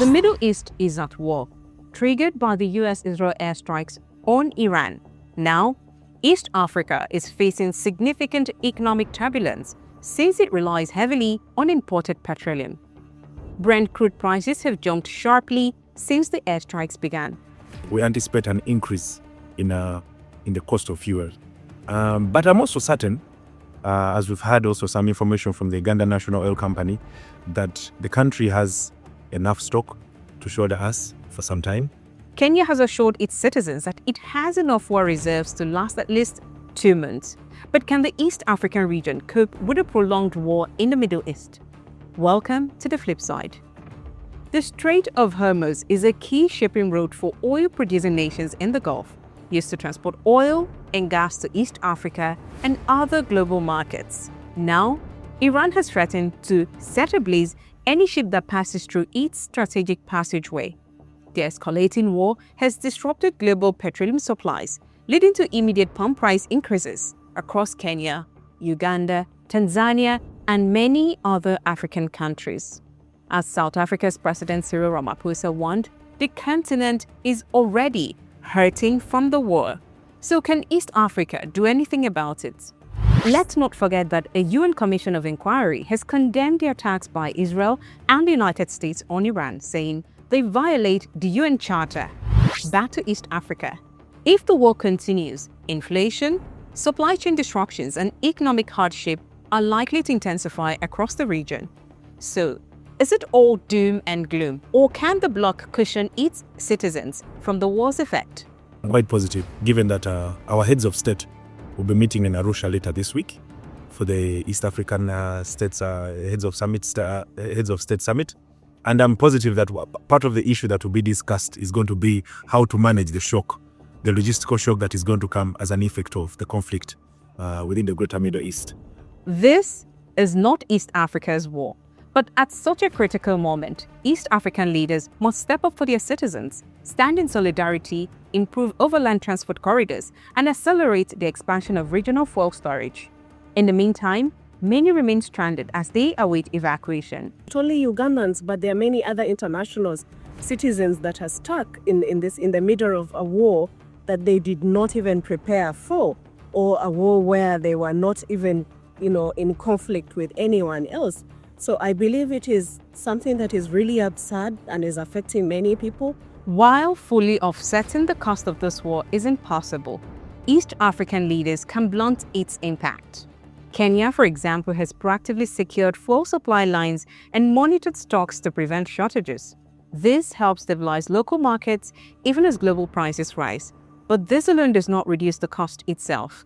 The Middle East is at war, triggered by the US-Israel airstrikes on Iran. Now, East Africa is facing significant economic turbulence since it relies heavily on imported petroleum. Brent crude prices have jumped sharply since the airstrikes began. We anticipate an increase in the cost of fuel. But I'm also certain, as we've had also some information from the Uganda National Oil Company, that the country has enough stock to shoulder us for some time. Kenya has assured its citizens that it has enough war reserves to last at least 2 months. But can the East African region cope with a prolonged war in the Middle East? Welcome to the flip side. The Strait of Hormuz is a key shipping route for oil-producing nations in the Gulf, used to transport oil and gas to East Africa and other global markets. Now, Iran has threatened to set ablaze any ship that passes through its strategic passageway. The escalating war has disrupted global petroleum supplies, leading to immediate pump price increases across Kenya, Uganda, Tanzania, and many other African countries. As South Africa's President Cyril Ramaphosa warned, the continent is already hurting from the war. So can East Africa do anything about it? Let's not forget that a UN Commission of Inquiry has condemned the attacks by Israel and the United States on Iran, saying they violate the UN Charter. Back to East Africa. If the war continues, inflation, supply chain disruptions, and economic hardship are likely to intensify across the region. So, is it all doom and gloom, or can the bloc cushion its citizens from the war's effect? I'm quite positive, given that our heads of state will be meeting in Arusha later this week for the East African states heads of state summit. And I'm positive that part of the issue that will be discussed is going to be how to manage the shock, the logistical shock that is going to come as an effect of the conflict within the greater Middle East. This is not East Africa's war. But at such a critical moment, East African leaders must step up for their citizens, stand in solidarity, improve overland transport corridors, and accelerate the expansion of regional fuel storage. In the meantime, many remain stranded as they await evacuation. Not only Ugandans, but there are many other international citizens that are stuck in the middle of a war that they did not even prepare for, or a war where they were not even, in conflict with anyone else. So I believe it is something that is really absurd and is affecting many people. While fully offsetting the cost of this war isn't possible, East African leaders can blunt its impact. Kenya, for example, has proactively secured fuel supply lines and monitored stocks to prevent shortages. This helps stabilize local markets even as global prices rise. But this alone does not reduce the cost itself.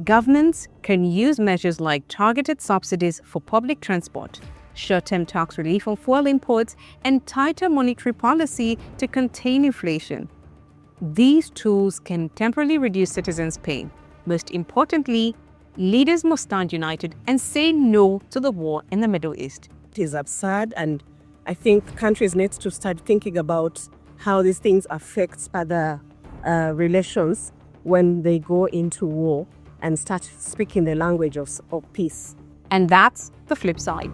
Governments can use measures like targeted subsidies for public transport, short-term tax relief on fuel imports, and tighter monetary policy to contain inflation. These tools can temporarily reduce citizens' pain. Most importantly, leaders must stand united and say no to the war in the Middle East. It is absurd, and I think countries need to start thinking about how these things affect other relations when they go into war and start speaking the language of peace. And that's the flip side.